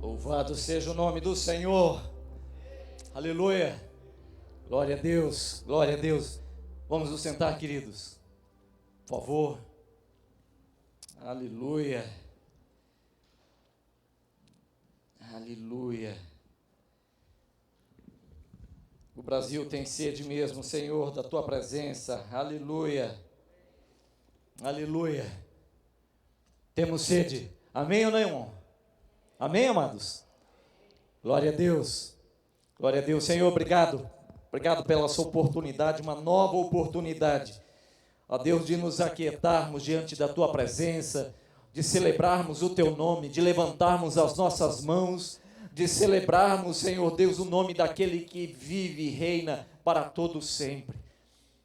Louvado seja o nome do Senhor. Aleluia. Glória a Deus. Glória a Deus. Vamos nos sentar, queridos. Por favor. Aleluia. Aleluia. O Brasil tem sede mesmo, Senhor, da tua presença. Aleluia. Aleluia. Temos sede. Amém ou não? Amém, amados? Glória a Deus. Glória a Deus. Senhor, obrigado. Obrigado pela sua oportunidade, uma nova oportunidade. Ó Deus, de nos aquietarmos diante da tua presença, de celebrarmos o teu nome, de levantarmos as nossas mãos, de celebrarmos, Senhor Deus, o nome daquele que vive e reina para todo sempre.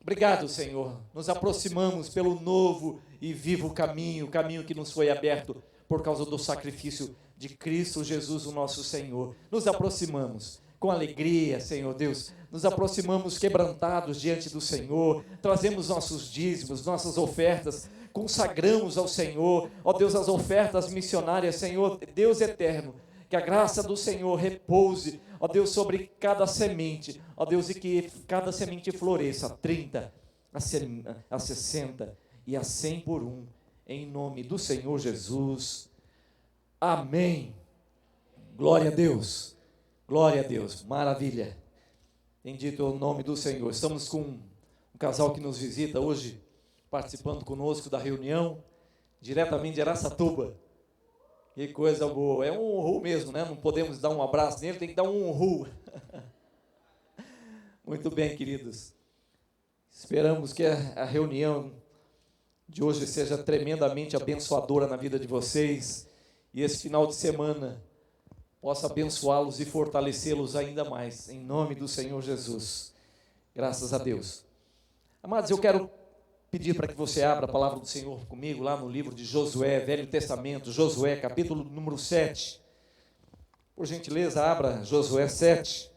Obrigado, Senhor. Nos aproximamos pelo novo e vivo caminho, o caminho que nos foi aberto por causa do sacrifício de Cristo Jesus, o nosso Senhor. Nos aproximamos com alegria, Senhor Deus. Nos aproximamos quebrantados diante do Senhor. Trazemos nossos dízimos, nossas ofertas. Consagramos ao Senhor, ó Deus, as ofertas missionárias, Senhor, Deus eterno. Que a graça do Senhor repouse, ó Deus, sobre cada semente, ó Deus, e que cada semente floresça, 30, a 60 e a 100 por um, em nome do Senhor Jesus. Amém. Glória a Deus. Glória a Deus. Maravilha. Bendito é o nome do Senhor. Estamos com um casal que nos visita hoje, participando conosco da reunião, diretamente de Araçatuba. Que coisa boa. É um uhul mesmo, né? Não podemos dar um abraço nele, tem que dar um uhul. Muito bem, queridos. Esperamos que a reunião de hoje seja tremendamente abençoadora na vida de vocês. E esse final de semana possa abençoá-los e fortalecê-los ainda mais, em nome do Senhor Jesus. Graças a Deus. Amados, eu quero pedir para que você abra a palavra do Senhor comigo, lá no livro de Josué, Velho Testamento, Josué, capítulo número 7. Por gentileza, abra Josué 7.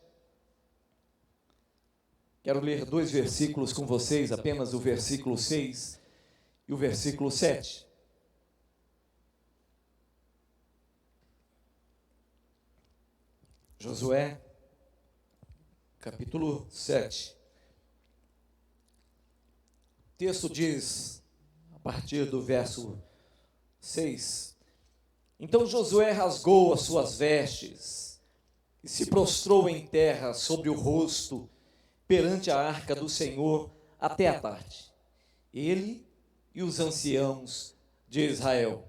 Quero ler 2 versículos com vocês, apenas o versículo 6 e o versículo 7. Josué, capítulo 7. O texto diz, a partir do verso 6, então Josué rasgou as suas vestes e se prostrou em terra sobre o rosto perante a arca do Senhor até a tarde, ele e os anciãos de Israel,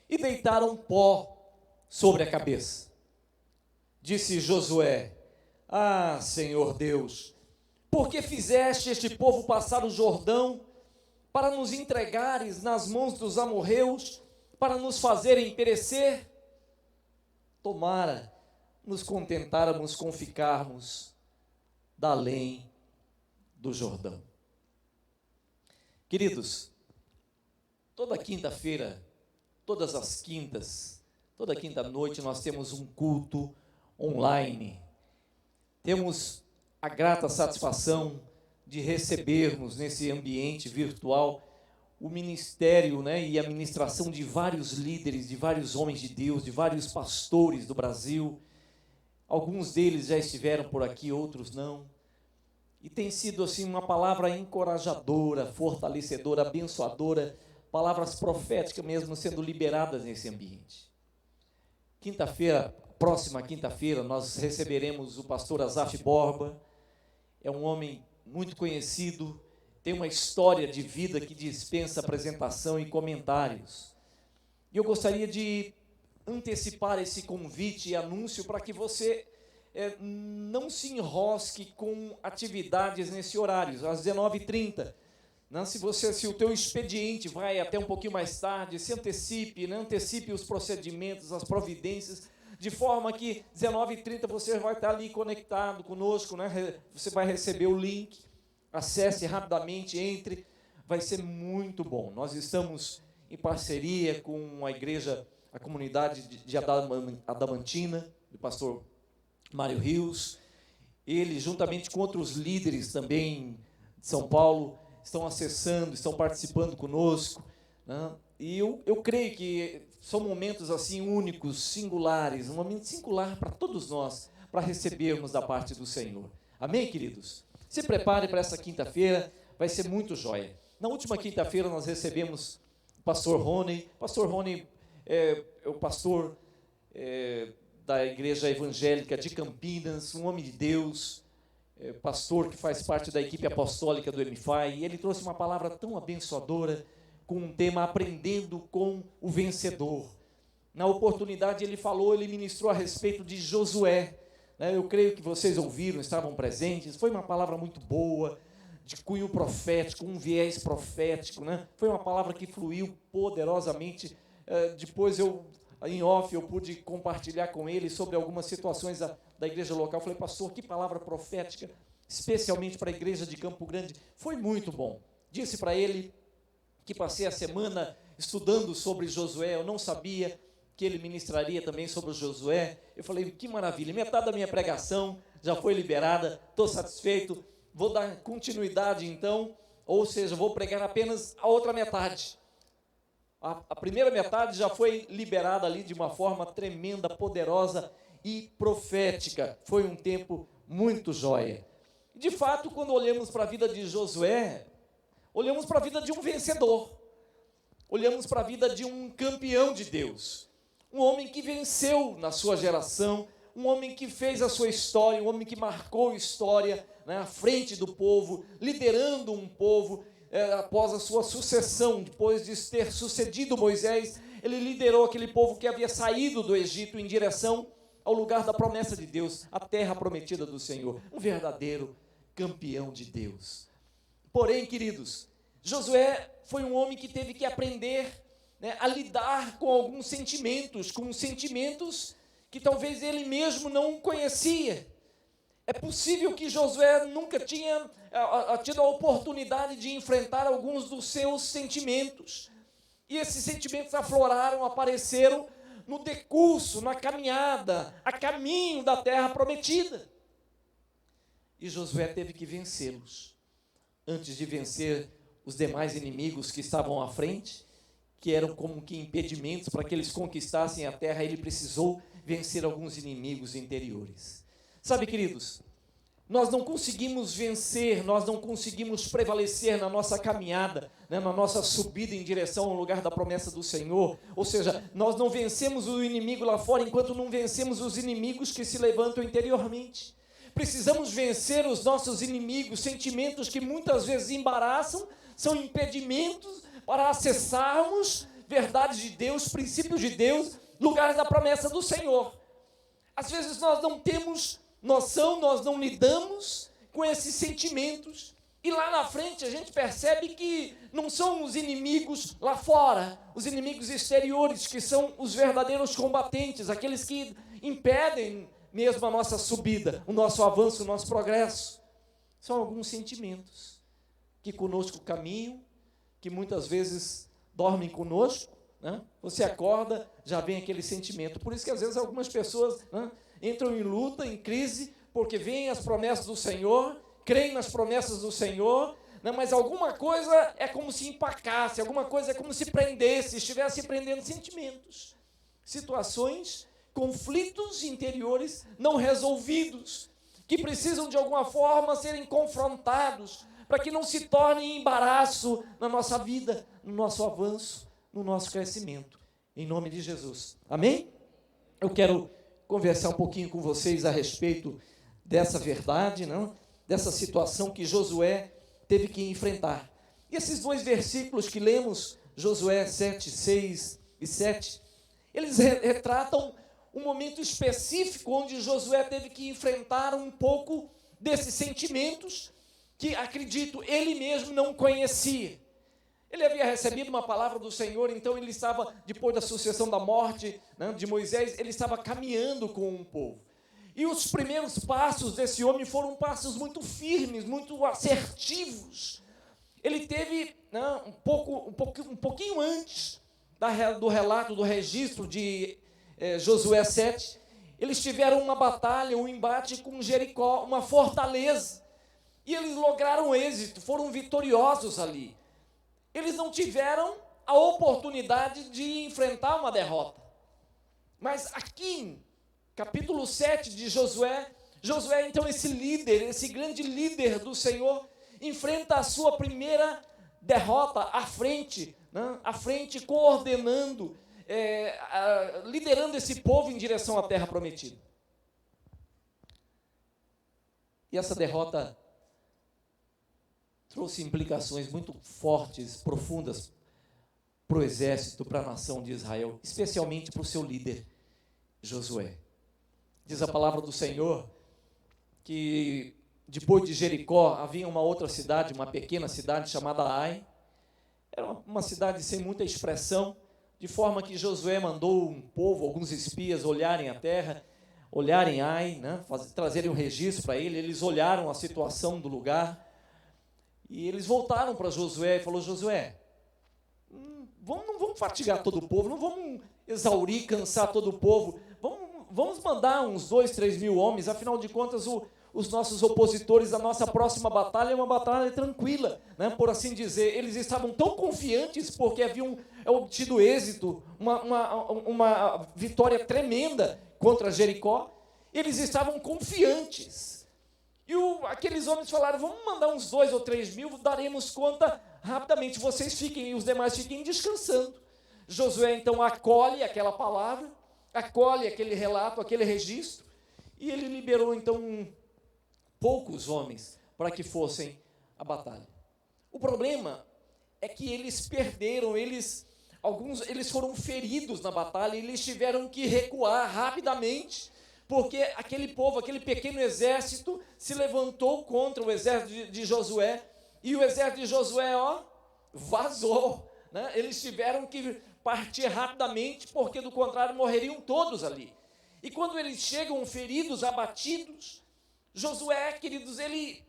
e deitaram pó sobre a cabeça. Disse Josué: ah, Senhor Deus, por que fizeste este povo passar o Jordão para nos entregares nas mãos dos amorreus, para nos fazerem perecer? Tomara nos contentáramos com ficarmos da além do Jordão. Queridos, toda quinta-feira, todas as quintas, toda quinta-noite nós temos um culto online. Temos a grata satisfação de recebermos nesse ambiente virtual o ministério, e a ministração de vários líderes, de vários homens de Deus, de vários pastores do Brasil. Alguns deles já estiveram por aqui, outros não. E tem sido assim uma palavra encorajadora, fortalecedora, abençoadora, palavras proféticas mesmo sendo liberadas nesse ambiente. Próxima quinta-feira, nós receberemos o pastor Asaf Borba. É um homem muito conhecido, tem uma história de vida que dispensa apresentação e comentários. E eu gostaria de antecipar esse convite e anúncio para que você não se enrosque com atividades nesse horário, às 19h30. Se o teu expediente vai até um pouquinho mais tarde, se antecipe, antecipe os procedimentos, as providências, de forma que 19h30 você vai estar ali conectado conosco, Você vai receber o link, acesse rapidamente, entre, vai ser muito bom. Nós estamos em parceria com a igreja, a comunidade de Adamantina, do pastor Mário Rios. Ele, juntamente com outros líderes também de São Paulo, estão acessando, estão participando conosco, E eu creio que são momentos assim únicos, singulares, um momento singular para todos nós, para recebermos da parte do Senhor. Amém, queridos? Se prepare para essa quinta-feira, vai ser muito joia. Na última quinta-feira nós recebemos o pastor Rony. Pastor Rony é o pastor da Igreja Evangélica de Campinas, um homem de Deus, pastor que faz parte da equipe apostólica do MFI, e ele trouxe uma palavra tão abençoadora, com um tema Aprendendo com o Vencedor. Na oportunidade ele ministrou a respeito de Josué, né? Eu creio que vocês ouviram, estavam presentes, foi uma palavra muito boa, de cunho profético, um viés profético, né? Foi uma palavra que fluiu poderosamente. Depois em off, eu pude compartilhar com ele sobre algumas situações da igreja local. Eu falei, pastor, que palavra profética, especialmente para a igreja de Campo Grande. Foi muito bom. Disse para ele que passei a semana estudando sobre Josué, eu não sabia que ele ministraria também sobre Josué. Eu falei, que maravilha, metade da minha pregação já foi liberada, estou satisfeito, vou dar continuidade então, ou seja, vou pregar apenas a outra metade. A primeira metade já foi liberada ali de uma forma tremenda, poderosa e profética. Foi um tempo muito joia. De fato, quando olhamos para a vida de Josué, olhamos para a vida de um vencedor. Olhamos para a vida de um campeão de Deus. Um homem que venceu na sua geração, um homem que fez a sua história, um homem que marcou história, né, à frente do povo, liderando um povo. Após a sua sucessão, depois de ter sucedido Moisés, ele liderou aquele povo que havia saído do Egito em direção ao lugar da promessa de Deus, a terra prometida do Senhor, um verdadeiro campeão de Deus. Porém, queridos, Josué foi um homem que teve que aprender, né, a lidar com alguns sentimentos, que talvez ele mesmo não conhecia. É possível que Josué nunca tinha tido a oportunidade de enfrentar alguns dos seus sentimentos. E esses sentimentos afloraram, apareceram no decurso, na caminhada, a caminho da terra prometida. E Josué teve que vencê-los. Antes de vencer os demais inimigos que estavam à frente, que eram como que impedimentos para que eles conquistassem a terra, ele precisou vencer alguns inimigos interiores. Sabe, queridos, nós não conseguimos vencer, nós não conseguimos prevalecer na nossa caminhada, né, na nossa subida em direção ao lugar da promessa do Senhor. Ou seja, nós não vencemos o inimigo lá fora enquanto não vencemos os inimigos que se levantam interiormente. Precisamos vencer os nossos inimigos, sentimentos que muitas vezes embaraçam, são impedimentos para acessarmos verdades de Deus, princípios de Deus, lugares da promessa do Senhor. Às vezes nós não temos noção, nós não lidamos com esses sentimentos, e lá na frente a gente percebe que não são os inimigos lá fora, os inimigos exteriores, que são os verdadeiros combatentes, aqueles que impedem mesmo a nossa subida, o nosso avanço, o nosso progresso. São alguns sentimentos que conosco caminham, que muitas vezes dormem conosco, né? Você acorda, já vem aquele sentimento. Por isso que às vezes algumas pessoas, né, entram em luta, em crise, porque veem as promessas do Senhor, creem nas promessas do Senhor, né, mas alguma coisa é como se empacasse, alguma coisa é como se prendesse, estivesse prendendo sentimentos, situações, conflitos interiores não resolvidos, que precisam de alguma forma serem confrontados, para que não se tornem embaraço na nossa vida, no nosso avanço, no nosso crescimento, em nome de Jesus. Amém? Eu quero conversar um pouquinho com vocês a respeito dessa verdade, não? Dessa situação que Josué teve que enfrentar. E esses dois versículos que lemos, Josué 7, 6 e 7, eles retratam um momento específico onde Josué teve que enfrentar um pouco desses sentimentos que, acredito, ele mesmo não conhecia. Ele havia recebido uma palavra do Senhor, então ele estava, depois da sucessão da morte, né, de Moisés, ele estava caminhando com o povo. E os primeiros passos desse homem foram passos muito firmes, muito assertivos. Ele teve, né, um pouquinho antes do relato, do registro de Josué 7, eles tiveram uma batalha, um embate com Jericó, uma fortaleza. E eles lograram êxito, foram vitoriosos ali. Eles não tiveram a oportunidade de enfrentar uma derrota. Mas aqui, em capítulo 7 de Josué, então, esse líder, esse grande líder do Senhor, enfrenta a sua primeira derrota à frente, né? À frente, coordenando, liderando esse povo em direção à terra prometida. E essa derrota trouxe implicações muito fortes, profundas, para o exército, para a nação de Israel, especialmente para o seu líder, Josué. Diz a palavra do Senhor que depois de Jericó havia uma outra cidade, uma pequena cidade chamada Ai. Era uma cidade sem muita expressão, de forma que Josué mandou um povo, alguns espias, olharem a terra, olharem Ai, né, trazerem um registro para ele. Eles olharam a situação do lugar e eles voltaram para Josué e falou: Josué, não vamos fatigar todo o povo, não vamos exaurir, cansar todo o povo, vamos mandar uns 2, 3 mil homens, afinal de contas os nossos opositores, a nossa próxima batalha é uma batalha tranquila, né, por assim dizer. Eles estavam tão confiantes porque haviam obtido êxito, uma vitória tremenda contra Jericó. Eles estavam confiantes. E aqueles homens falaram: vamos mandar uns 2 ou 3 mil, daremos conta rapidamente, vocês fiquem e os demais fiquem descansando. Josué então acolhe aquela palavra, acolhe aquele relato, aquele registro, e ele liberou então poucos homens para que fossem à batalha. O problema é que eles perderam, alguns foram feridos na batalha, e eles tiveram que recuar rapidamente, porque aquele povo, aquele pequeno exército se levantou contra o exército de Josué, e o exército de Josué, vazou, né? Eles tiveram que partir rapidamente, porque do contrário morreriam todos ali. E quando eles chegam feridos, abatidos, Josué, queridos, ele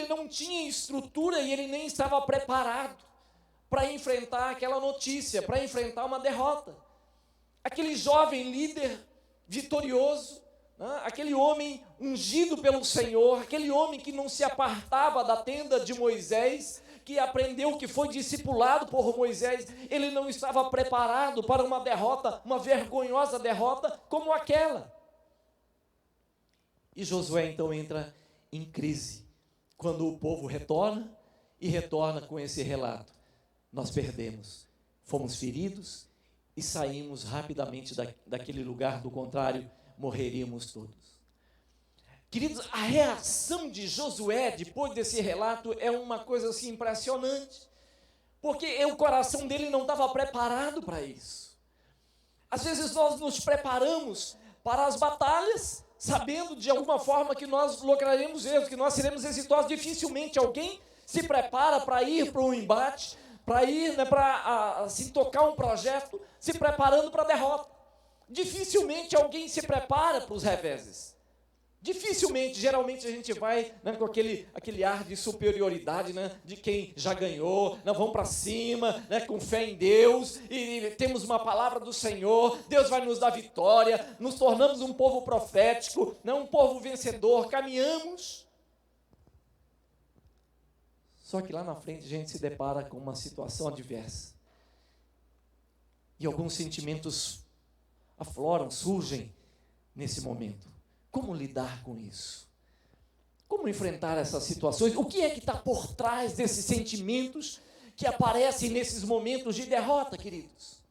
não tinha estrutura e ele nem estava preparado para enfrentar aquela notícia, para enfrentar uma derrota. Aquele jovem líder vitorioso, né? Aquele homem ungido pelo Senhor, aquele homem que não se apartava da tenda de Moisés, que aprendeu, que foi discipulado por Moisés, ele não estava preparado para uma derrota, uma vergonhosa derrota como aquela. E Josué então entra em crise, quando o povo retorna com esse relato: nós perdemos, fomos feridos e saímos rapidamente daquele lugar, do contrário, morreríamos todos. Queridos, a reação de Josué depois desse relato é uma coisa assim impressionante, porque o coração dele não estava preparado para isso. Às vezes nós nos preparamos para as batalhas, sabendo de alguma forma que nós lograremos êxito, que nós seremos exitosos. Dificilmente alguém se prepara para ir para um embate, para ir, né, para assim, tocar um projeto, se preparando para a derrota. Dificilmente alguém se prepara para os reveses. Dificilmente, geralmente a gente vai, né, com aquele ar de superioridade, né, de quem já ganhou, né, vamos para cima, né, com fé em Deus, e temos uma palavra do Senhor, Deus vai nos dar vitória, nos tornamos um povo profético, né, um povo vencedor, caminhamos. Só que lá na frente a gente se depara com uma situação adversa. E alguns sentimentos afloram, surgem nesse momento. Como lidar com isso? Como enfrentar essas situações? O que é que está por trás desses sentimentos que aparecem nesses momentos de derrota, queridos?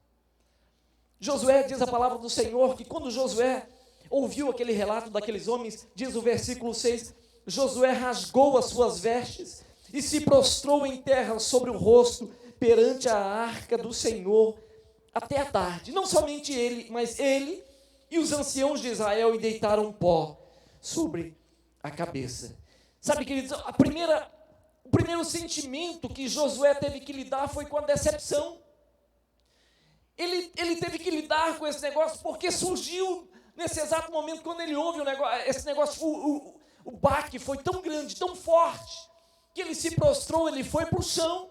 Josué, diz a palavra do Senhor, que quando Josué ouviu aquele relato daqueles homens, diz o versículo 6, Josué rasgou as suas vestes e se prostrou em terra sobre o rosto perante a arca do Senhor até a tarde. Não somente ele, mas ele e os anciãos de Israel, e deitaram pó sobre a cabeça. Sabe, queridos, o primeiro sentimento que Josué teve que lidar foi com a decepção. Ele teve que lidar com esse negócio, porque surgiu nesse exato momento, quando ele ouve esse negócio, o baque foi tão grande, tão forte, que ele se prostrou, ele foi para o chão,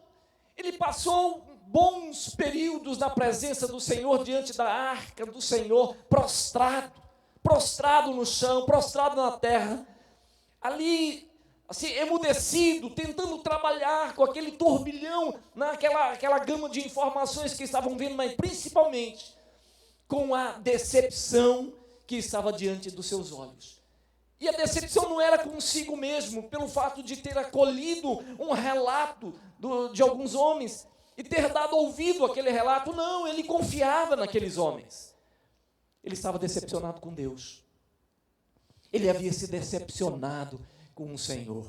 ele passou bons períodos na presença do Senhor, diante da arca do Senhor, prostrado no chão, prostrado na terra, ali assim, emudecido, tentando trabalhar com aquele turbilhão, aquela gama de informações que estavam vindo, mas principalmente com a decepção que estava diante dos seus olhos. E a decepção não era consigo mesmo, pelo fato de ter acolhido um relato de alguns homens e ter dado ouvido àquele relato. Não, ele confiava naqueles homens. Ele estava decepcionado com Deus. Ele havia se decepcionado com o Senhor.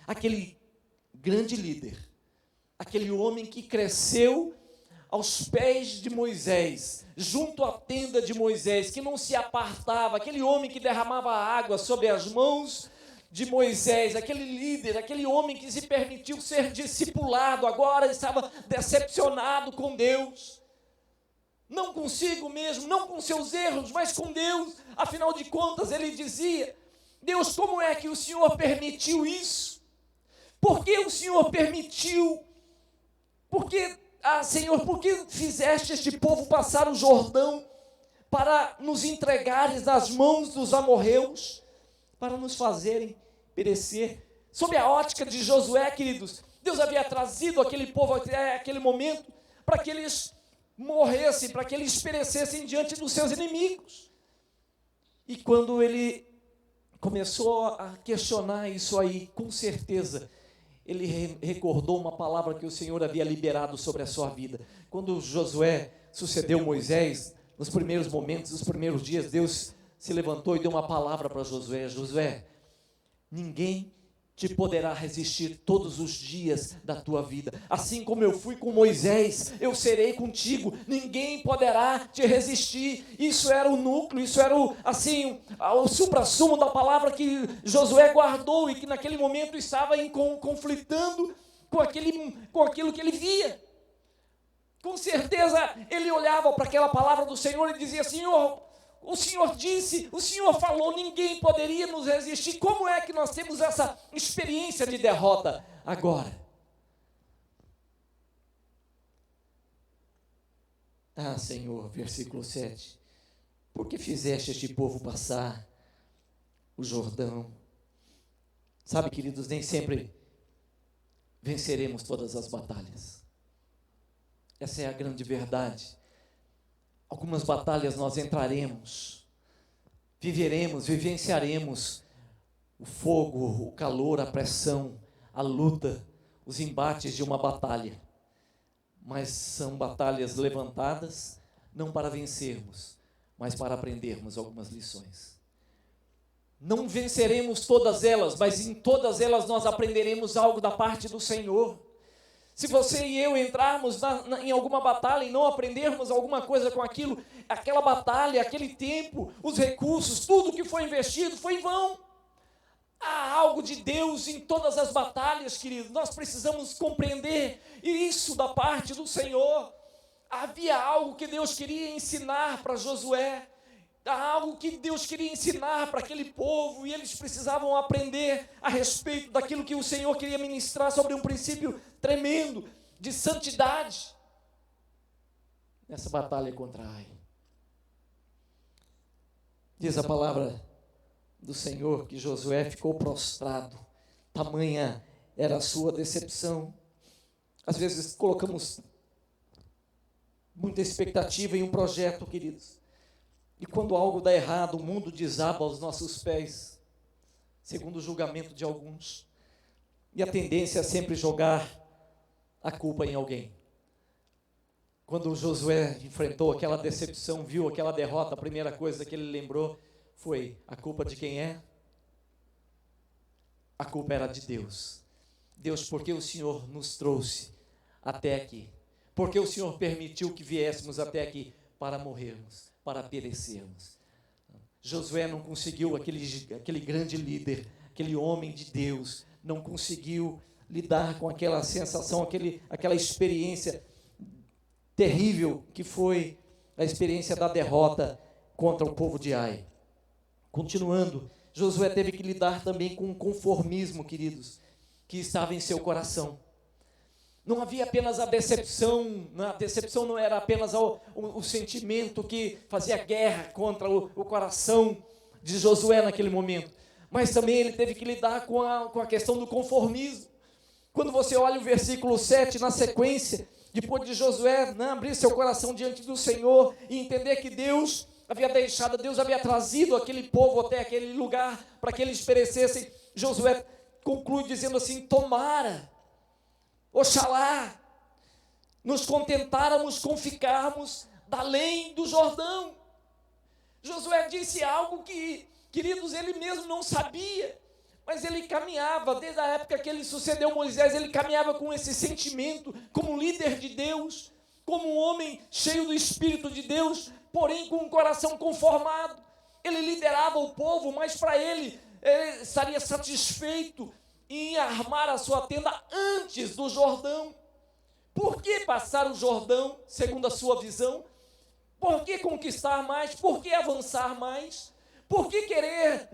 Aquele grande líder, aquele homem que cresceu aos pés de Moisés, junto à tenda de Moisés, que não se apartava, aquele homem que derramava água sobre as mãos de Moisés, aquele líder, aquele homem que se permitiu ser discipulado, agora estava decepcionado com Deus. Não consigo mesmo, não com seus erros, mas com Deus. Afinal de contas, ele dizia: Deus, como é que o Senhor permitiu isso? Por que o Senhor permitiu? Senhor, por que fizeste este povo passar o Jordão para nos entregares nas mãos dos amorreus, para nos fazerem perecer? Sob a ótica de Josué, queridos, Deus havia trazido aquele povo até aquele momento para que eles morressem, para que eles perecessem diante dos seus inimigos. E quando ele começou a questionar isso aí, com certeza, ele recordou uma palavra que o Senhor havia liberado sobre a sua vida. Quando Josué sucedeu Moisés, nos primeiros momentos, nos primeiros dias, Deus se levantou e deu uma palavra para Josué: Josué, ninguém te poderá resistir todos os dias da tua vida. Assim como eu fui com Moisés, eu serei contigo. Ninguém poderá te resistir. Isso era o núcleo, isso era o suprassumo da palavra que Josué guardou e que naquele momento estava conflitando com aquilo que ele via. Com certeza ele olhava para aquela palavra do Senhor e dizia: Senhor, o Senhor disse, o Senhor falou, ninguém poderia nos resistir. Como é que nós temos essa experiência de derrota agora? Ah, Senhor, versículo 7, por que fizeste este povo passar o Jordão? Sabe, queridos, nem sempre venceremos todas as batalhas. Essa é a grande verdade. Algumas batalhas nós entraremos, vivenciaremos o fogo, o calor, a pressão, a luta, os embates de uma batalha. Mas são batalhas levantadas, não para vencermos, mas para aprendermos algumas lições. Não venceremos todas elas, mas em todas elas nós aprenderemos algo da parte do Senhor. Se você e eu entrarmos em alguma batalha e não aprendermos alguma coisa com aquilo, aquela batalha, aquele tempo, os recursos, tudo que foi investido foi em vão. Há algo de Deus em todas as batalhas, queridos. Nós precisamos compreender isso da parte do Senhor. Havia algo que Deus queria ensinar para Josué. Há algo que Deus queria ensinar para aquele povo, e eles precisavam aprender a respeito daquilo que o Senhor queria ministrar sobre um princípio tremendo de santidade nessa batalha contra Ai. Diz a palavra do Senhor que Josué ficou prostrado, tamanha era a sua decepção. Às vezes colocamos muita expectativa em um projeto, queridos, e quando algo dá errado, o mundo desaba aos nossos pés, segundo o julgamento de alguns. E a tendência é sempre jogar a culpa em alguém. Quando Josué enfrentou aquela decepção, viu aquela derrota, a primeira coisa que ele lembrou foi: a culpa de quem é? A culpa era de Deus. Deus, por que o Senhor nos trouxe até aqui? Por que o Senhor permitiu que viéssemos até aqui? Para morrermos, para perecermos. Josué não conseguiu, aquele grande líder, aquele homem de Deus, não conseguiu lidar com aquela sensação, aquela experiência terrível que foi a experiência da derrota contra o povo de Ai. Continuando, Josué teve que lidar também com o conformismo, queridos, que estava em seu coração. Não havia apenas a decepção não era apenas o sentimento que fazia guerra contra o coração de Josué naquele momento, mas também ele teve que lidar com a questão do conformismo. Quando você olha o versículo 7 na sequência, depois de Josué, né, abrir seu coração diante do Senhor e entender que Deus havia trazido aquele povo até aquele lugar para que eles perecessem, Josué conclui dizendo assim: tomara, oxalá, nos contentáramos com ficarmos além do Jordão. Josué disse algo que, queridos, ele mesmo não sabia, mas ele caminhava, desde a época que ele sucedeu Moisés, ele caminhava com esse sentimento, como líder de Deus, como um homem cheio do Espírito de Deus, porém com um coração conformado. Ele liderava o povo, mas para ele estaria satisfeito em armar a sua tenda antes do Jordão. Por que passar o Jordão, segundo a sua visão? Por que conquistar mais? Por que avançar mais? Por que querer,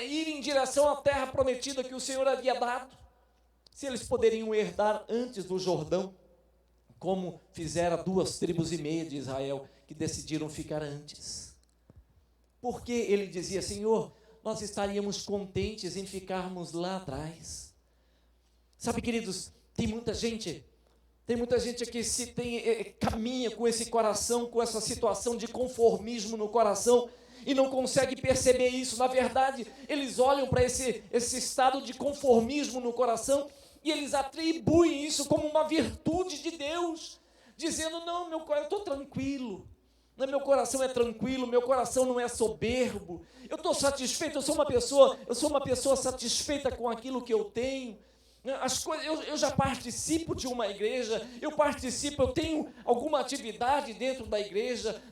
ir em direção à terra prometida que o Senhor havia dado? Se eles poderiam herdar antes do Jordão, como fizeram 2,5 tribos de Israel, que decidiram ficar antes. Por que ele dizia: Senhor, nós estaríamos contentes em ficarmos lá atrás? Sabe, queridos, tem muita gente que caminha com esse coração, com essa situação de conformismo no coração, e não consegue perceber isso. Na verdade, eles olham para esse estado de conformismo no coração e eles atribuem isso como uma virtude de Deus, dizendo: não, eu estou tranquilo, meu coração é tranquilo, meu coração não é soberbo, eu estou satisfeito, eu sou uma pessoa satisfeita com aquilo que eu tenho. As coisas, eu já participo de uma igreja, eu tenho alguma atividade dentro da igreja,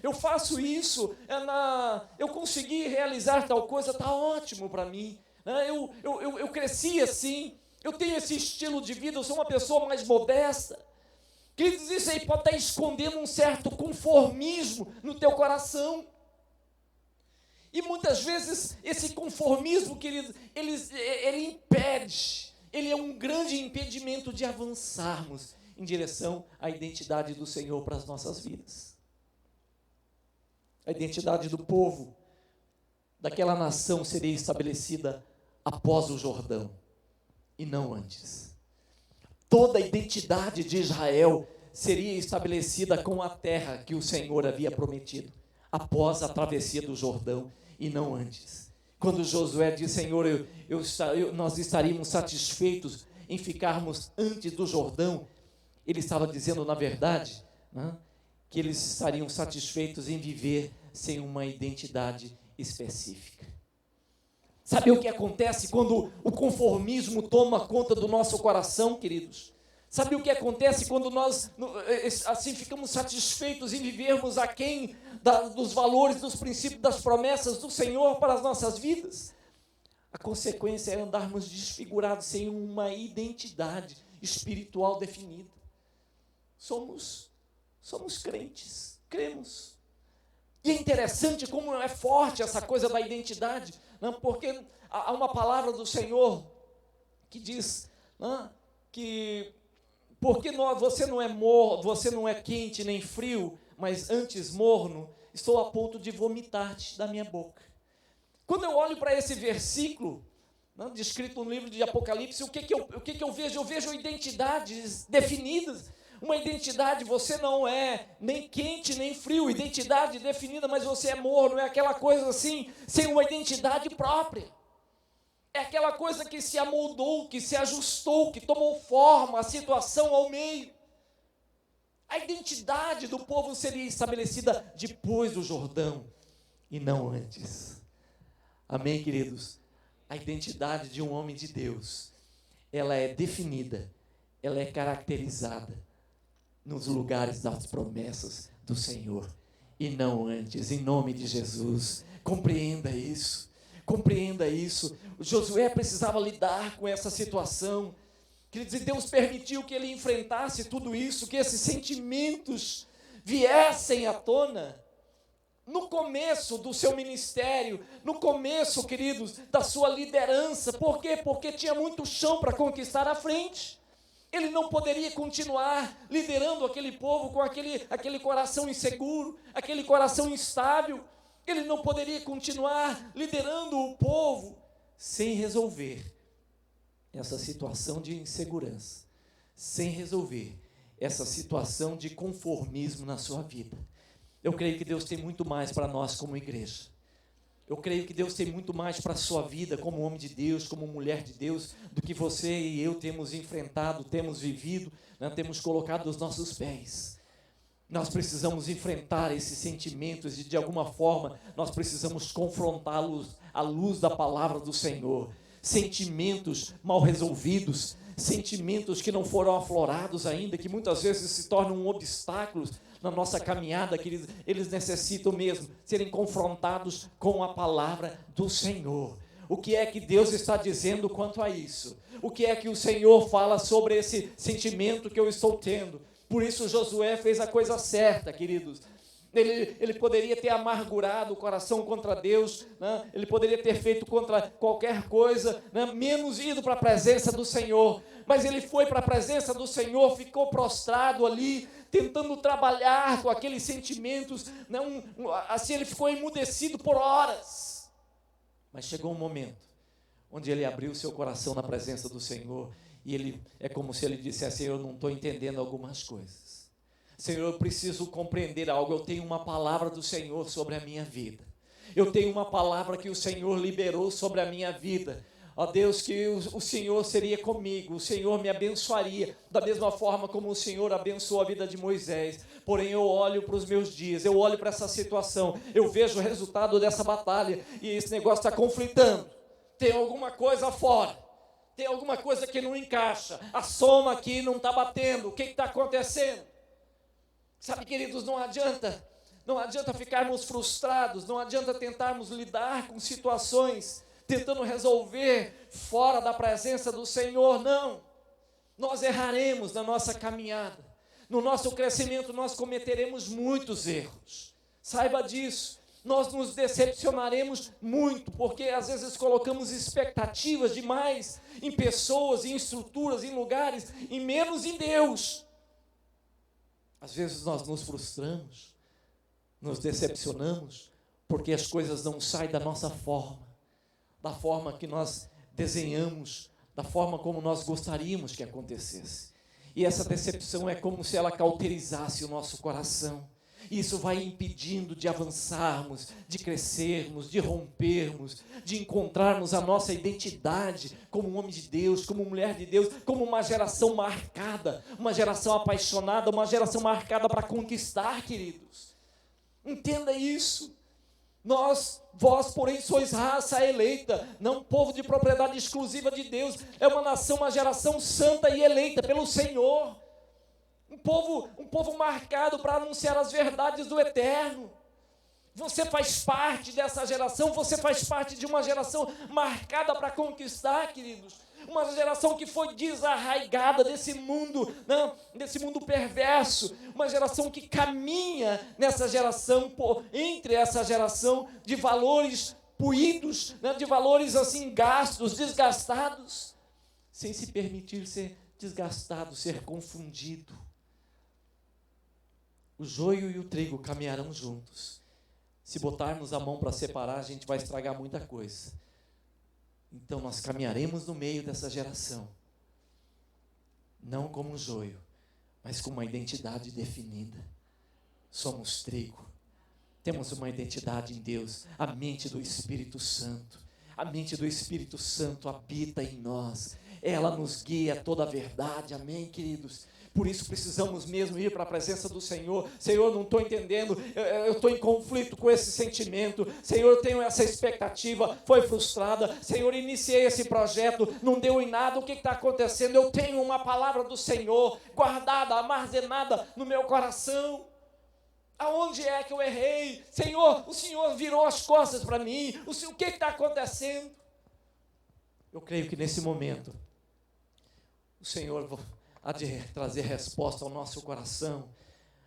eu faço isso, eu consegui realizar tal coisa, está ótimo para mim, eu cresci assim, eu tenho esse estilo de vida, eu sou uma pessoa mais modesta. Queridos, isso aí pode estar escondendo um certo conformismo no teu coração. E muitas vezes esse conformismo, queridos, ele impede. Ele é um grande impedimento de avançarmos em direção à identidade do Senhor para as nossas vidas. A identidade do povo, daquela nação, seria estabelecida após o Jordão e não antes. Toda a identidade de Israel seria estabelecida com a terra que o Senhor havia prometido, após a travessia do Jordão e não antes. Quando Josué diz: Senhor, nós estaríamos satisfeitos em ficarmos antes do Jordão, ele estava dizendo, na verdade, que eles estariam satisfeitos em viver sem uma identidade específica. Sabe o que acontece quando o conformismo toma conta do nosso coração, queridos? Sabe o que acontece quando nós, assim, ficamos satisfeitos em vivermos aquém dos valores, dos princípios, das promessas do Senhor para as nossas vidas? A consequência é andarmos desfigurados, sem uma identidade espiritual definida. Somos crentes, cremos. E é interessante como é forte essa coisa da identidade, porque há uma palavra do Senhor que diz que porque você não é quente nem frio, mas antes morno, estou a ponto de vomitar-te da minha boca. Quando eu olho para esse versículo, descrito no livro de Apocalipse, o que eu vejo? Eu vejo identidades definidas. Uma identidade, você não é nem quente nem frio, identidade definida, mas você é morno, é aquela coisa assim, sem uma identidade própria. É aquela coisa que se amoldou, que se ajustou, que tomou forma, a situação ao meio. A identidade do povo seria estabelecida depois do Jordão e não antes. Amém, queridos? A identidade de um homem de Deus, ela é definida, ela é caracterizada nos lugares das promessas do Senhor e não antes, em nome de Jesus. Compreenda isso. Compreenda isso. Josué precisava lidar com essa situação. Quer dizer, Deus permitiu que ele enfrentasse tudo isso, que esses sentimentos viessem à tona no começo do seu ministério, no começo, queridos, da sua liderança. Por quê? Porque tinha muito chão para conquistar à frente. Ele não poderia continuar liderando aquele povo com aquele coração inseguro, aquele coração instável. Ele não poderia continuar liderando o povo sem resolver essa situação de insegurança, sem resolver essa situação de conformismo na sua vida. Eu creio que Deus tem muito mais para nós como igreja. Eu creio que Deus tem muito mais para a sua vida como homem de Deus, como mulher de Deus, do que você e eu temos enfrentado, temos vivido, temos colocado os nossos pés. Nós precisamos enfrentar esses sentimentos e, de alguma forma, nós precisamos confrontá-los à luz da palavra do Senhor. Sentimentos mal resolvidos, sentimentos que não foram aflorados ainda, que muitas vezes se tornam obstáculos na nossa caminhada, que eles necessitam mesmo serem confrontados com a palavra do Senhor. O que é que Deus está dizendo quanto a isso? O que é que o Senhor fala sobre esse sentimento que eu estou tendo? Por isso Josué fez a coisa certa, queridos. Ele poderia ter amargurado o coração contra Deus, ele poderia ter feito contra qualquer coisa, menos ido para a presença do Senhor. Mas ele foi para a presença do Senhor, ficou prostrado ali, tentando trabalhar com aqueles sentimentos, assim ele ficou emudecido por horas. Mas chegou um momento onde ele abriu seu coração na presença do Senhor, e é como se ele dissesse: eu não estou entendendo algumas coisas. Senhor, eu preciso compreender algo. Eu tenho uma palavra do Senhor sobre a minha vida. Eu tenho uma palavra que o Senhor liberou sobre a minha vida. Ó Deus, que o Senhor seria comigo, o Senhor me abençoaria, da mesma forma como o Senhor abençoou a vida de Moisés. Porém, eu olho para os meus dias, eu olho para essa situação, eu vejo o resultado dessa batalha, e esse negócio está conflitando. Tem alguma coisa fora, tem alguma coisa que não encaixa, a soma aqui não está batendo. O que está acontecendo? Sabe, queridos, não adianta ficarmos frustrados, não adianta tentarmos lidar com situações, tentando resolver fora da presença do Senhor, não. Nós erraremos na nossa caminhada, no nosso crescimento nós cometeremos muitos erros, saiba disso. Nós nos decepcionaremos muito, porque às vezes colocamos expectativas demais em pessoas, em estruturas, em lugares, e menos em Deus. Às vezes nós nos frustramos, nos decepcionamos, porque as coisas não saem da nossa forma, da forma que nós desenhamos, da forma como nós gostaríamos que acontecesse. E essa decepção é como se ela cauterizasse o nosso coração. Isso vai impedindo de avançarmos, de crescermos, de rompermos, de encontrarmos a nossa identidade como homem de Deus, como mulher de Deus, como uma geração marcada, uma geração apaixonada, uma geração marcada para conquistar, queridos. Entenda isso. Vós, porém, sois raça eleita, não povo de propriedade exclusiva de Deus. É uma nação, uma geração santa e eleita pelo Senhor. Um povo marcado para anunciar as verdades do eterno. Você faz parte dessa geração, você faz parte de uma geração marcada para conquistar, queridos. Uma geração que foi desarraigada desse mundo perverso. Uma geração que caminha nessa geração, entre essa geração de valores puídos, de valores assim gastos, desgastados, sem se permitir ser desgastado, ser confundido. O joio e o trigo caminharão juntos. Se botarmos a mão para separar, a gente vai estragar muita coisa. Então nós caminharemos no meio dessa geração, não como um joio, mas com uma identidade definida. Somos trigo, temos uma identidade em Deus, a mente do Espírito Santo. A mente do Espírito Santo habita em nós, ela nos guia a toda a verdade, amém, queridos? Por isso precisamos mesmo ir para a presença do Senhor. Senhor, não estou entendendo, eu estou em conflito com esse sentimento. Senhor, eu tenho essa expectativa, foi frustrada. Senhor, iniciei esse projeto, não deu em nada, o que está acontecendo? Eu tenho uma palavra do Senhor guardada, armazenada no meu coração. Aonde é que eu errei? Senhor, o Senhor virou as costas para mim. O que está acontecendo? Eu creio que nesse momento o Senhor há de trazer resposta ao nosso coração,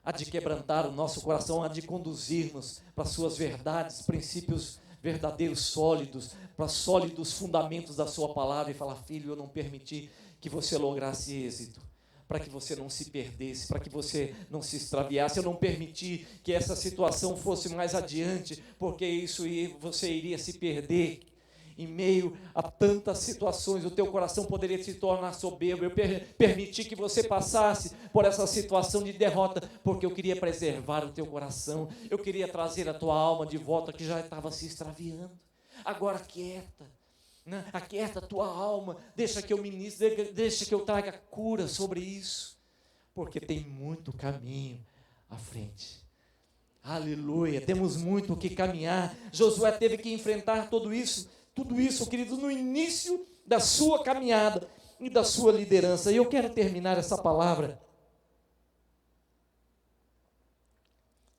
há de quebrantar o nosso coração, há de conduzir-nos para as suas verdades, princípios verdadeiros, sólidos, para sólidos fundamentos da sua palavra, e falar: filho, eu não permiti que você lograsse êxito, para que você não se perdesse, para que você não se extraviasse. Eu não permiti que essa situação fosse mais adiante, porque você iria se perder. Em meio a tantas situações, o teu coração poderia se tornar soberbo. Eu permiti que você passasse por essa situação de derrota, porque eu queria preservar o teu coração. Eu queria trazer a tua alma de volta, que já estava se extraviando. Agora quieta, né? Aquieta a tua alma, deixa que eu ministre, deixa que eu traga cura sobre isso, porque tem muito caminho à frente. Aleluia, temos muito o que caminhar. Josué teve que enfrentar tudo isso, queridos, no início da sua caminhada e da sua liderança. E eu quero terminar essa palavra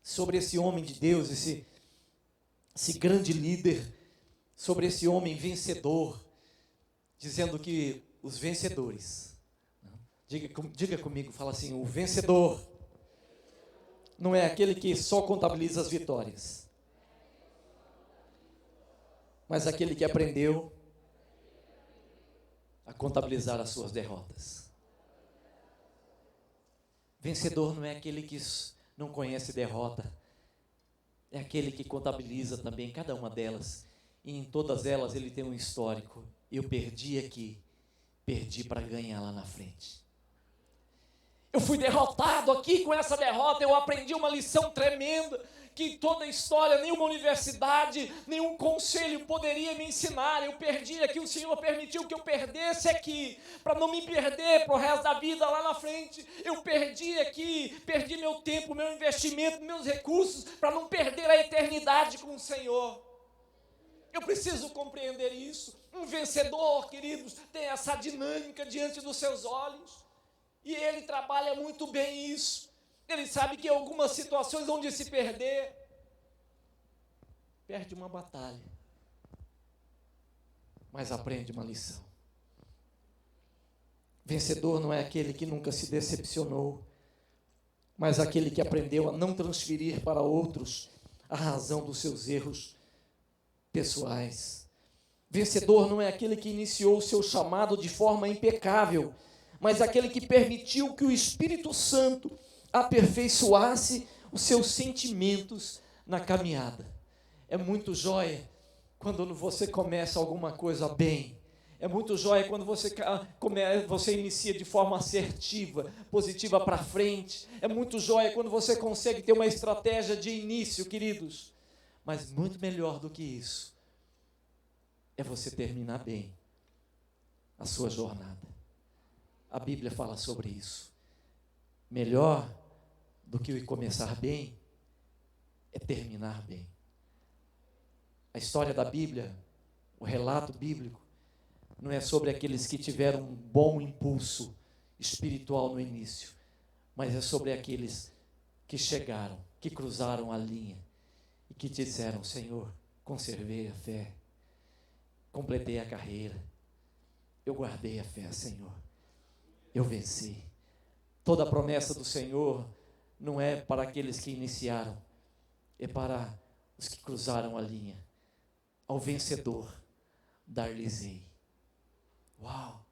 sobre esse homem de Deus, esse grande líder, sobre esse homem vencedor, dizendo que os vencedores, diga comigo, fala assim: o vencedor não é aquele que só contabiliza as vitórias, mas aquele que aprendeu a contabilizar as suas derrotas. Vencedor não é aquele que não conhece derrota, é aquele que contabiliza também cada uma delas, e em todas elas ele tem um histórico. Eu perdi aqui, perdi para ganhar lá na frente. Eu fui derrotado aqui, com essa derrota eu aprendi uma lição tremenda, que toda a história, nenhuma universidade, nenhum conselho poderia me ensinar. Eu perdi aqui, o Senhor permitiu que eu perdesse aqui, para não me perder para o resto da vida lá na frente. Eu perdi aqui, perdi meu tempo, meu investimento, meus recursos, para não perder a eternidade com o Senhor. Eu preciso compreender isso. Um vencedor, queridos, tem essa dinâmica diante dos seus olhos, e ele trabalha muito bem isso. Ele sabe que em algumas situações onde se perder, perde uma batalha, mas aprende uma lição. Vencedor não é aquele que nunca se decepcionou, mas aquele que aprendeu a não transferir para outros a razão dos seus erros pessoais. Vencedor não é aquele que iniciou o seu chamado de forma impecável, mas aquele que permitiu que o Espírito Santo aperfeiçoasse os seus sentimentos na caminhada. É muito jóia quando você começa alguma coisa bem. É muito jóia quando você inicia de forma assertiva, positiva para frente. É muito jóia quando você consegue ter uma estratégia de início, queridos. Mas muito melhor do que isso é você terminar bem a sua jornada. A Bíblia fala sobre isso. Melhor do que começar bem é terminar bem. A história da Bíblia, o relato bíblico, não é sobre aqueles que tiveram um bom impulso espiritual no início, mas é sobre aqueles que chegaram, que cruzaram a linha e que disseram: Senhor, conservei a fé, completei a carreira, eu guardei a fé, Senhor, eu venci. Toda a promessa do Senhor não é para aqueles que iniciaram, é para os que cruzaram a linha. Ao vencedor, dar-lhes-ei. Uau!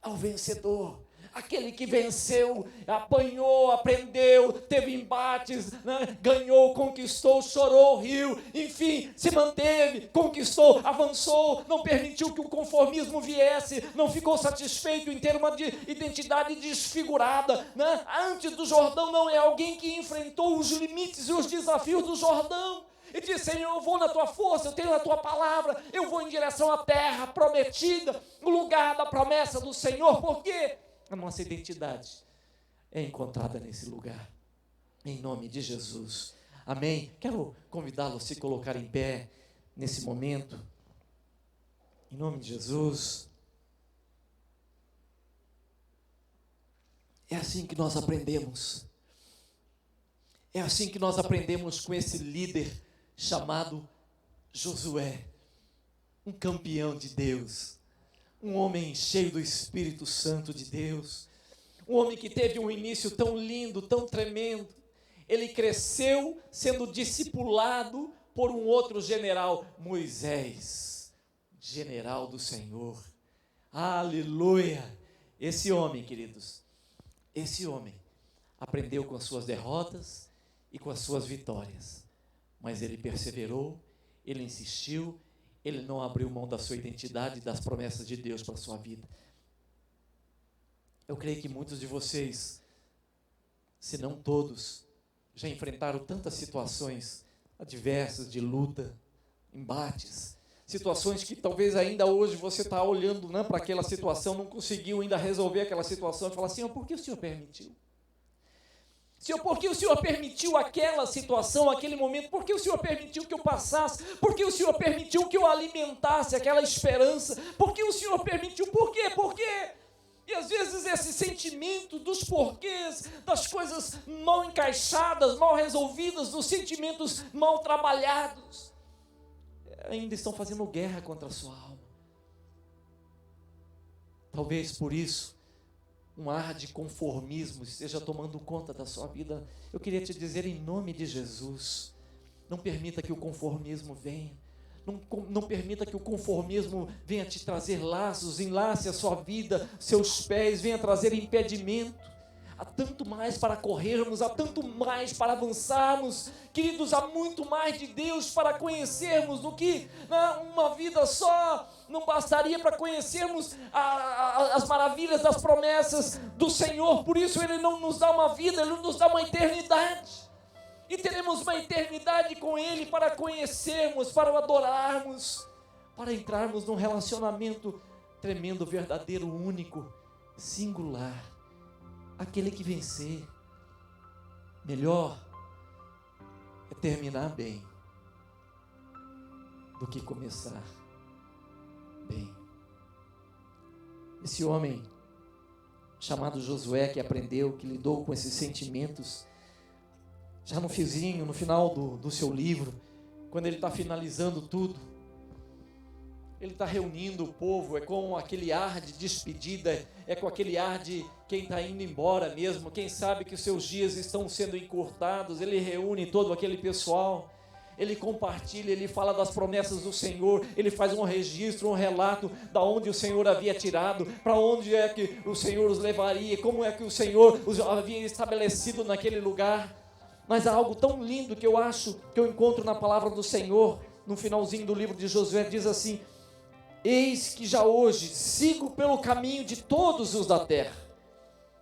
Ao vencedor, aquele que venceu, apanhou, aprendeu, teve embates, né? Ganhou, conquistou, chorou, riu, enfim, se manteve, conquistou, avançou, não permitiu que o conformismo viesse, não ficou satisfeito em ter uma identidade desfigurada, né? Antes do Jordão não é alguém que enfrentou os limites e os desafios do Jordão, e diz: Senhor, eu vou na tua força, eu tenho a tua palavra, eu vou em direção à terra prometida, o lugar da promessa do Senhor, porque a nossa identidade é encontrada nesse lugar, em nome de Jesus, amém? Quero convidá-lo a se colocar em pé nesse momento, em nome de Jesus. É assim que nós aprendemos, é assim que nós aprendemos com esse líder chamado Josué, um campeão de Deus, um homem cheio do Espírito Santo de Deus, um homem que teve um início tão lindo, tão tremendo. Ele cresceu sendo discipulado por um outro general, Moisés, general do Senhor. Aleluia! Esse homem, queridos, Esse homem aprendeu com as suas derrotas e com as suas vitórias, mas ele perseverou, ele insistiu, ele não abriu mão da sua identidade e das promessas de Deus para a sua vida. Eu creio que muitos de vocês, se não todos, já enfrentaram tantas situações adversas, de luta, embates, situações que talvez ainda hoje você está olhando, né, para aquela situação, não conseguiu ainda resolver aquela situação e fala: Senhor, por que o Senhor permitiu? Senhor, por que o Senhor permitiu aquela situação, aquele momento? Por que o Senhor permitiu que eu passasse? Por que o Senhor permitiu que eu alimentasse aquela esperança? Por que o Senhor permitiu? Por quê? Por quê? E às vezes esse sentimento dos porquês, das coisas mal encaixadas, mal resolvidas, dos sentimentos mal trabalhados, ainda estão fazendo guerra contra a sua alma. Talvez por isso um ar de conformismo esteja tomando conta da sua vida. Eu queria te dizer, em nome de Jesus, não permita que o conformismo venha. Não permita que o conformismo venha te trazer laços, enlace a sua vida, seus pés, venha trazer impedimento. Há tanto mais para corrermos, há tanto mais para avançarmos. Queridos, há muito mais de Deus para conhecermos do que uma vida só. Não bastaria para conhecermos as maravilhas das promessas do Senhor. Por isso Ele não nos dá uma vida, Ele nos dá uma eternidade. E teremos uma eternidade com Ele para conhecermos, para o adorarmos, para entrarmos num relacionamento tremendo, verdadeiro, único, singular. Aquele que vencer, melhor é terminar bem do que começar bem. Esse homem chamado Josué, que aprendeu, que lidou com esses sentimentos, já no final do seu livro, quando ele está finalizando tudo, ele está reunindo o povo, é com aquele ar de despedida, é com aquele ar de quem está indo embora mesmo, quem sabe que os seus dias estão sendo encurtados. Ele reúne todo aquele pessoal, ele compartilha, ele fala das promessas do Senhor, ele faz um registro, um relato da onde o Senhor havia tirado, para onde é que o Senhor os levaria, como é que o Senhor os havia estabelecido naquele lugar. Mas há algo tão lindo que eu acho, que eu encontro na palavra do Senhor, no finalzinho do livro de Josué, diz assim: eis que já hoje sigo pelo caminho de todos os da terra.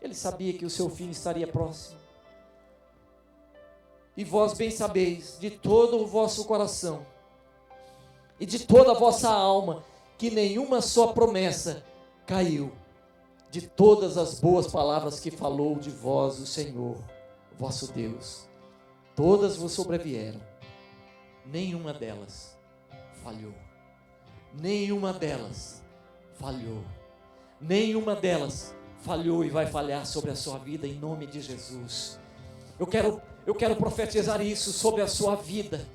Ele sabia que o seu fim estaria próximo. E vós bem sabeis, de todo o vosso coração e de toda a vossa alma, que nenhuma só promessa caiu, de todas as boas palavras que falou de vós o Senhor, vosso Deus. Todas vos sobrevieram, nenhuma delas falhou. Nenhuma delas falhou. Nenhuma delas falhou e vai falhar sobre a sua vida, em nome de Jesus. Eu quero profetizar isso sobre a sua vida.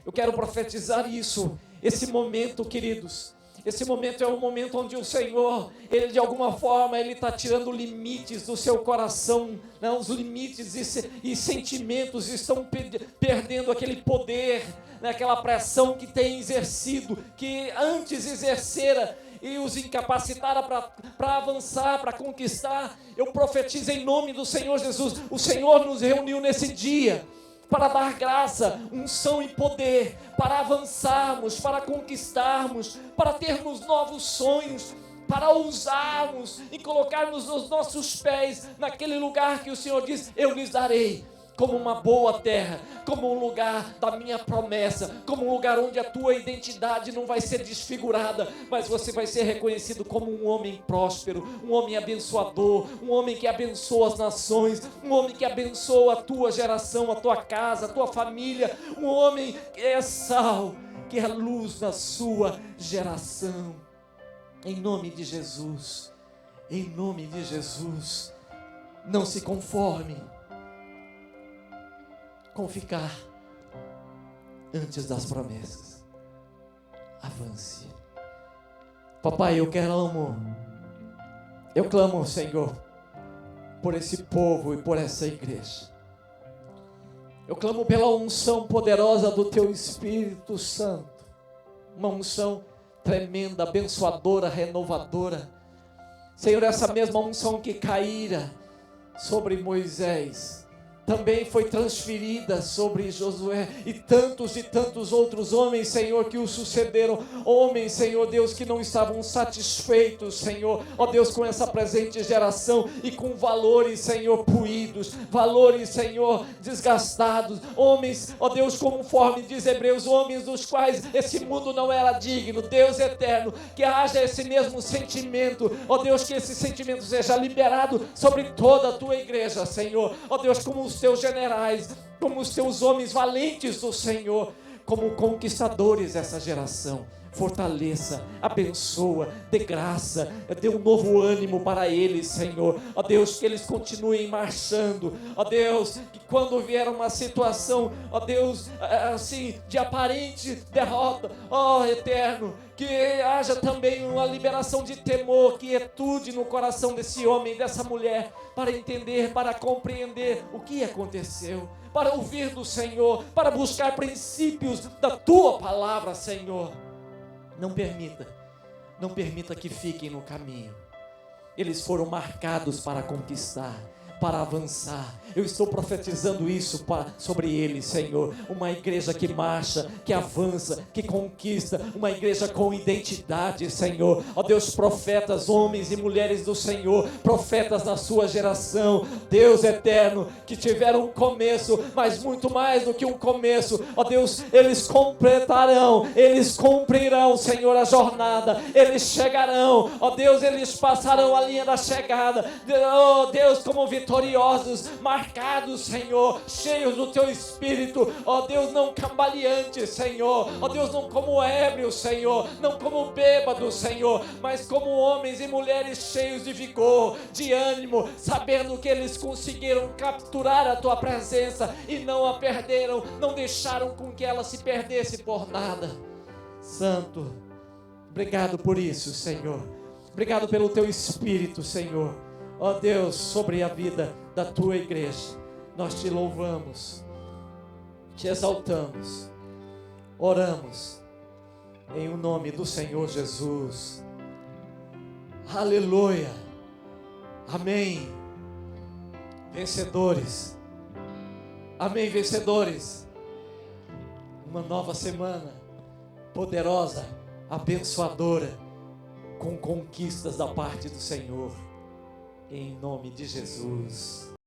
Eu quero profetizar isso, esse momento, queridos. Esse momento é um momento onde o Senhor, Ele de alguma forma, Ele está tirando limites do seu coração, né? Os limites e sentimentos estão perdendo aquele poder, né? Aquela pressão que tem exercido, que antes exercera e os incapacitara para avançar, para conquistar. Eu profetizo em nome do Senhor Jesus. O Senhor nos reuniu nesse dia para dar graça, unção e poder, para avançarmos, para conquistarmos, para termos novos sonhos, para ousarmos e colocarmos os nossos pés naquele lugar que o Senhor diz: eu lhes darei, como uma boa terra, como um lugar da minha promessa, como um lugar onde a tua identidade não vai ser desfigurada, mas você vai ser reconhecido como um homem próspero, um homem abençoador, um homem que abençoa as nações, um homem que abençoa a tua geração, a tua casa, a tua família, um homem que é sal, que é luz da sua geração. Em nome de Jesus, em nome de Jesus, não se conforme com ficar antes das promessas. Avance. Papai, eu clamo, Senhor, por esse povo e por essa igreja. Eu clamo pela unção poderosa do Teu Espírito Santo, uma unção tremenda, abençoadora, renovadora. Senhor, essa mesma unção que caíra sobre Moisés também foi transferida sobre Josué e tantos outros homens, Senhor, que o sucederam. Homens, Senhor Deus, que não estavam satisfeitos, Senhor, ó Deus, com essa presente geração e com valores, Senhor, puídos, valores, Senhor, desgastados. Homens, ó Deus, conforme diz Hebreus, homens dos quais esse mundo não era digno. Deus eterno, que haja esse mesmo sentimento, ó Deus, que esse sentimento seja liberado sobre toda a tua igreja, Senhor, ó Deus, como os teus generais, como os teus homens valentes do Senhor, como conquistadores dessa geração. Fortaleça, abençoa, dê graça, dê um novo ânimo para eles, Senhor. Ó Deus, que eles continuem marchando. Ó Deus, que quando vier uma situação, ó Deus, assim, de aparente derrota, ó Eterno, que haja também uma liberação de temor, quietude no coração desse homem, dessa mulher, para entender, para compreender o que aconteceu, para ouvir do Senhor, para buscar princípios da tua palavra, Senhor. Não permita que fiquem no caminho. Eles foram marcados para conquistar, para avançar. Eu estou profetizando isso sobre eles, Senhor. Uma igreja que marcha, que avança, que conquista. Uma igreja com identidade, Senhor. Ó Deus, profetas, homens e mulheres do Senhor, profetas na sua geração, Deus eterno, que tiveram um começo, mas muito mais do que um começo. Ó Deus, eles completarão, eles cumprirão, Senhor, a jornada. Eles chegarão, ó Deus, eles passarão a linha da chegada. Ó Deus, como vitoriosos, marcados, Senhor, cheios do teu Espírito, ó Deus, não cambaleantes, Senhor, ó Deus, não como ébrios, Senhor, não como bêbados, Senhor, mas como homens e mulheres cheios de vigor, de ânimo, sabendo que eles conseguiram capturar a tua presença e não a perderam, não deixaram com que ela se perdesse por nada. Santo, obrigado por isso, Senhor, obrigado pelo teu Espírito, Senhor. Ó Deus, sobre a vida da tua igreja, nós te louvamos, te exaltamos, oramos, em o nome do Senhor Jesus. Aleluia, amém. Vencedores, amém, vencedores. Uma nova semana, poderosa, abençoadora, com conquistas da parte do Senhor. Em nome de Jesus.